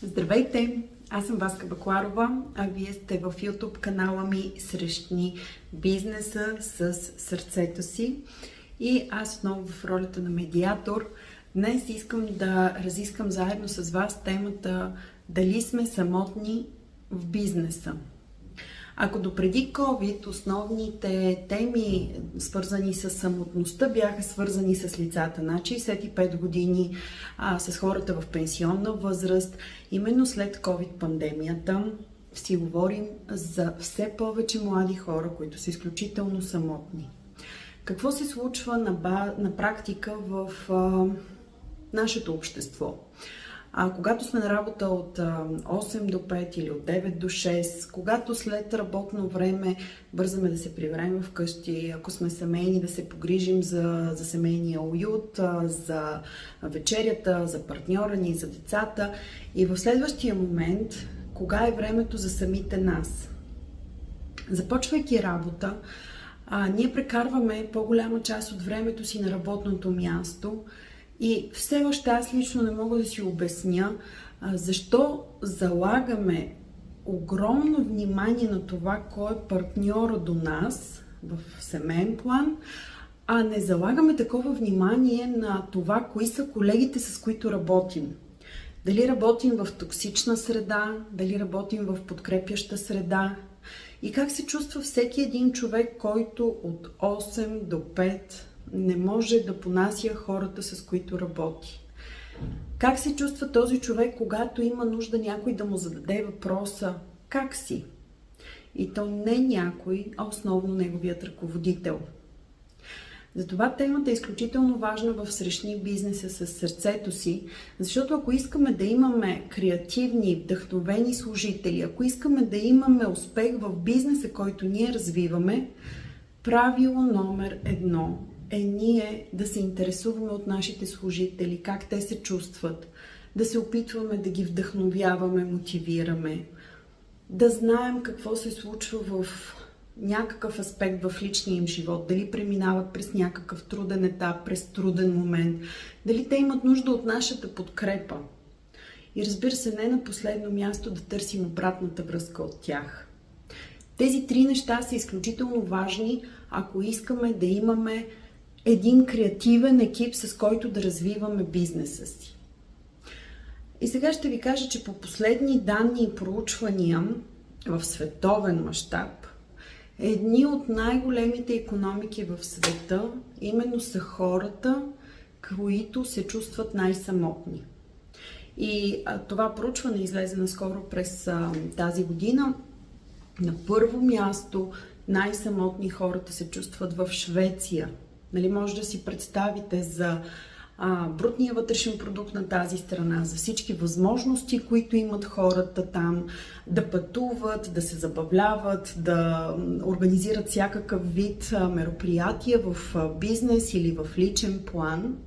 Здравейте! Аз съм Васка Бакларова, а вие сте в YouTube канала ми Срещни бизнеса с сърцето си. И аз отново в ролята на медиатор. Днес искам да разискам заедно с вас темата дали сме самотни в бизнеса. Ако допреди COVID основните теми, свързани с самотността, бяха свързани с лицата над 65 години, с хората в пенсионна възраст, именно след COVID пандемията си говорим за все повече млади хора, които са изключително самотни. Какво се случва на практика в нашето общество? Когато сме на работа от 8 до 5 или от 9 до 6, когато след работно време бързаме да се приберем вкъщи, ако сме семейни, да се погрижим за семейния уют, за вечерята, за партньора ни, за децата. И в следващия момент, кога е времето за самите нас? Започвайки работа, ние прекарваме по-голяма част от времето си на работното място. И все още аз лично не мога да си обясня защо залагаме огромно внимание на това, кой е партньора до нас в семейен план, а не залагаме такова внимание на това, кои са колегите, с които работим. Дали работим в токсична среда, дали работим в подкрепяща среда и как се чувства всеки един човек, който от 8 до 5 не може да понася хората, с които работи. Как се чувства този човек, когато има нужда някой да му зададе въпроса «Как си?» И то не някой, а основно неговият ръководител. Затова темата е изключително важна в Срещни бизнеса с сърцето си, защото ако искаме да имаме креативни, вдъхновени служители, ако искаме да имаме успех в бизнеса, който ние развиваме, правило номер 1 е ние да се интересуваме от нашите служители, как те се чувстват, да се опитваме да ги вдъхновяваме, мотивираме, да знаем какво се случва в някакъв аспект в личния им живот, дали преминават през някакъв труден етап, през труден момент, дали те имат нужда от нашата подкрепа. И разбира се, не на последно място да търсим обратната връзка от тях. Тези три неща са изключително важни, ако искаме да имаме един креативен екип, с който да развиваме бизнеса си. И сега ще ви кажа, че по последни данни и проучвания в световен мащаб, едни от най-големите икономики в света именно са хората, които се чувстват най-самотни. И това проучване излезе наскоро през тази година. На първо място най-самотни хората се чувстват в Швеция. Нали, може да си представите за брутния вътрешен продукт на тази страна, за всички възможности, които имат хората там, да пътуват, да се забавляват, да организират всякакъв вид мероприятия в бизнес или в личен план.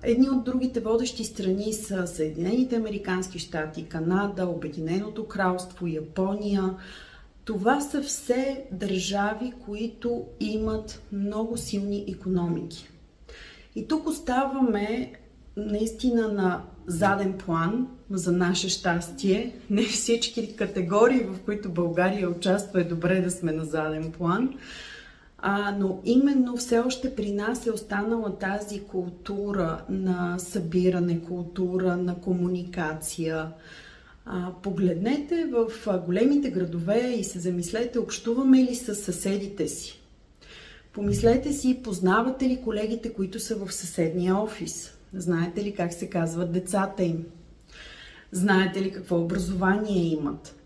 Едни от другите водещи страни са Съединените американски щати, Канада, Обединеното кралство, Япония. Това са все държави, които имат много силни икономики. И тук оставаме наистина на заден план, за наше щастие. Не всички категории, в които България участва, е добре да сме на заден план. Но именно все още при нас е останала тази култура на събиране, култура на комуникация. Погледнете в големите градове и се замислете, общуваме ли с съседите си? Помислете си, познавате ли колегите, които са в съседния офис? Знаете ли как се казват децата им? Знаете ли какво образование имат?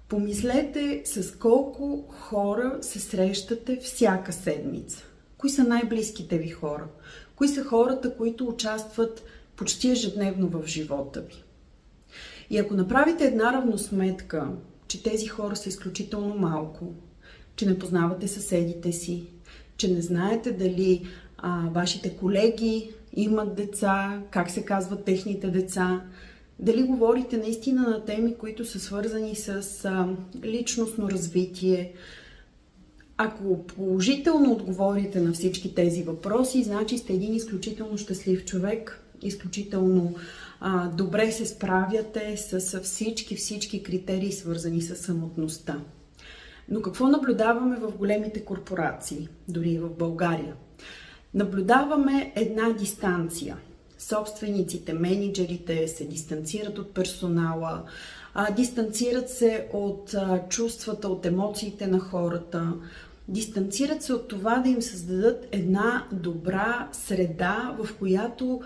Помислете с колко хора се срещате всяка седмица. Кои са най-близките ви хора? Кои са хората, които участват почти ежедневно в живота ви? И ако направите една равносметка, че тези хора са изключително малко, че не познавате съседите си, че не знаете дали вашите колеги имат деца, как се казват техните деца, дали говорите наистина на теми, които са свързани с личностно развитие. Ако положително отговорите на всички тези въпроси, значи сте един изключително щастлив човек, изключително добре се справяте с всички критерии, свързани с самотността. Но какво наблюдаваме в големите корпорации, дори и в България? Наблюдаваме една дистанция. Собствениците, мениджърите се дистанцират от персонала, дистанцират се от чувствата, от емоциите на хората, дистанцират се от това да им създадат една добра среда, в която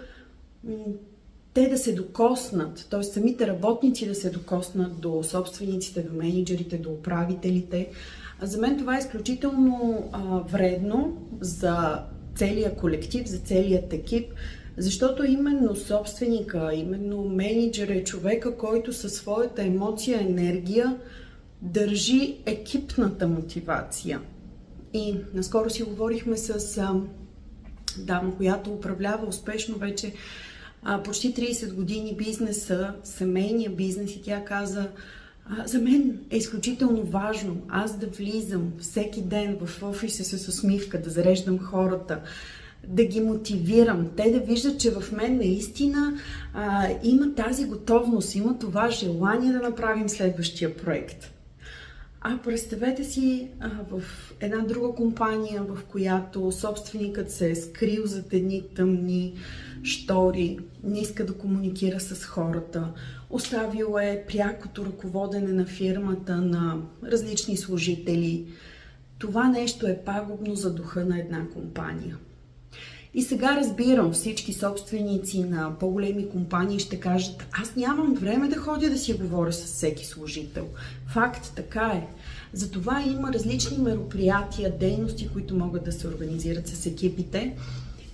те да се докоснат, т.е. самите работници да се докоснат до собствениците, до мениджърите, до управителите. За мен това е изключително вредно за целия колектив, за целият екип, защото именно собственика, именно менеджера е човека, който със своята емоция, енергия държи екипната мотивация. И наскоро си говорихме с дама, която управлява успешно вече почти 30 години бизнеса, семейния бизнес, и тя каза: за мен е изключително важно аз да влизам всеки ден в офиса с усмивка, да зареждам хората, да ги мотивирам, те да виждат, че в мен наистина има тази готовност, има това желание да направим следващия проект. Представете си в една друга компания, в която собственикът се е скрил зад едни тъмни штори, не иска да комуникира с хората, оставил е прякото ръководене на фирмата на различни служители. Това нещо е пагубно за духа на една компания. И сега разбирам, всички собственици на по-големи компании ще кажат: аз нямам време да ходя да си говоря с всеки служител. Факт, така е. Затова има различни мероприятия, дейности, които могат да се организират с екипите.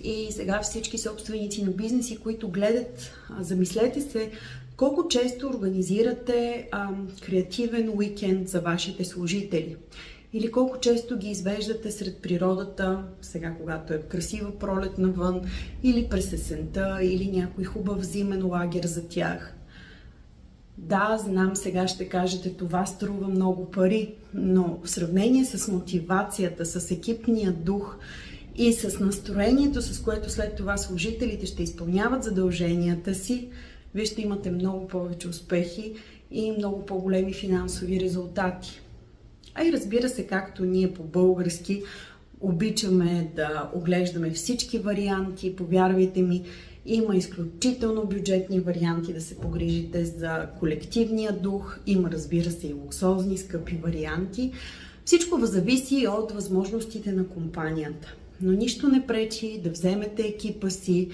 И сега всички собственици на бизнеси, които гледат, замислете се колко често организирате креативен уикенд за вашите служители. Или колко често ги извеждате сред природата, сега когато е красива пролет навън, или през есента, или някой хубав зимен лагер за тях. Да, знам, сега ще кажете, това струва много пари, но в сравнение с мотивацията, с екипния дух и с настроението, с което след това служителите ще изпълняват задълженията си, вие ще имате много повече успехи и много по-големи финансови резултати. И разбира се, както ние по-български обичаме да оглеждаме всички варианти, повярвайте ми, има изключително бюджетни варианти да се погрижите за колективния дух, има, разбира се, и луксозни, скъпи варианти. Всичко зависи от възможностите на компанията. Но нищо не пречи да вземете екипа си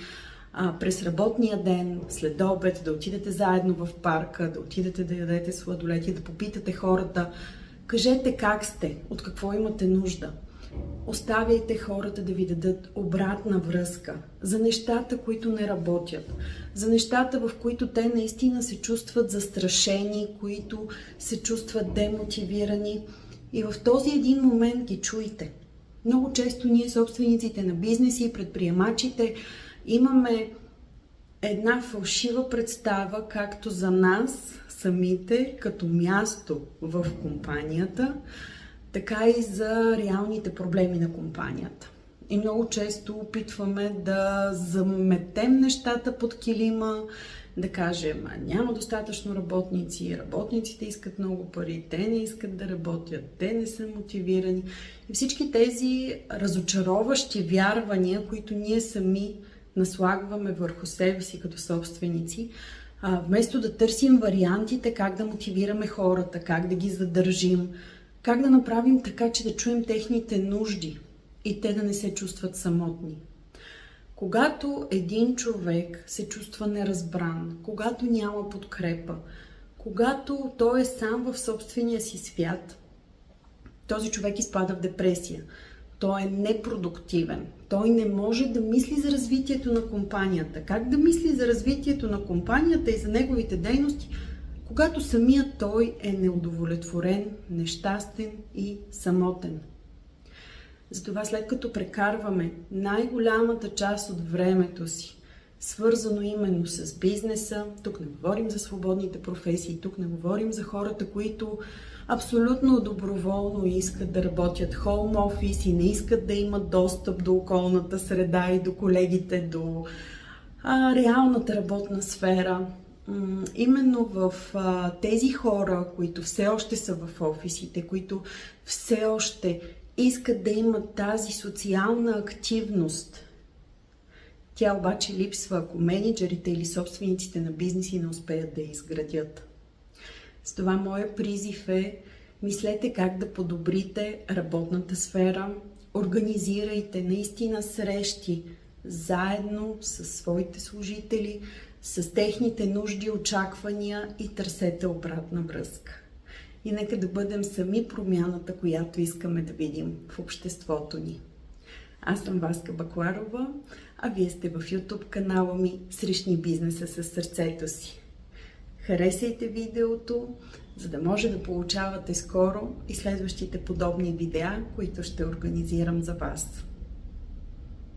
през работния ден, след обед, да отидете заедно в парка, да отидете да ядете сладоледи, да попитате хората: кажете как сте, от какво имате нужда. Оставяйте хората да ви дадат обратна връзка за нещата, които не работят, за нещата, в които те наистина се чувстват застрашени, които се чувстват демотивирани, и в този един момент ги чуйте. Много често ние, собствениците на бизнеси и предприемачите, имаме една фалшива представа както за нас самите като място в компанията, така и за реалните проблеми на компанията. И много често опитваме да заметем нещата под килима, да кажем: няма достатъчно работници, работниците искат много пари, те не искат да работят, те не са мотивирани. И всички тези разочароващи вярвания, които ние сами наслагваме върху себе си като собственици, вместо да търсим вариантите как да мотивираме хората, как да ги задържим, как да направим така, че да чуем техните нужди и те да не се чувстват самотни. Когато един човек се чувства неразбран, когато няма подкрепа, когато той е сам в собствения си свят, този човек изпада в депресия. Той е непродуктивен. Той не може да мисли за развитието на компанията. Как да мисли за развитието на компанията и за неговите дейности, когато самият той е неудовлетворен, нещастен и самотен? Затова, след като прекарваме най-голямата част от времето си, свързано именно с бизнеса, тук не говорим за свободните професии, тук не говорим за хората, които абсолютно доброволно искат да работят хоум офис и не искат да имат достъп до околната среда и до колегите, до реалната работна сфера. Именно в тези хора, които все още са в офисите, които все още искат да имат тази социална активност. Тя обаче липсва, ако мениджърите или собствениците на бизнеси не успеят да я изградят. С това моя призив е: мислете как да подобрите работната сфера, организирайте наистина срещи заедно с своите служители, с техните нужди, очаквания и търсете обратна връзка. И нека да бъдем сами промяната, която искаме да видим в обществото ни. Аз съм Васка Бакларова, а вие сте в YouTube канала ми "Срещни бизнеса със сърцето си". Харесайте видеото, за да може да получавате скоро и следващите подобни видеа, които ще организирам за вас.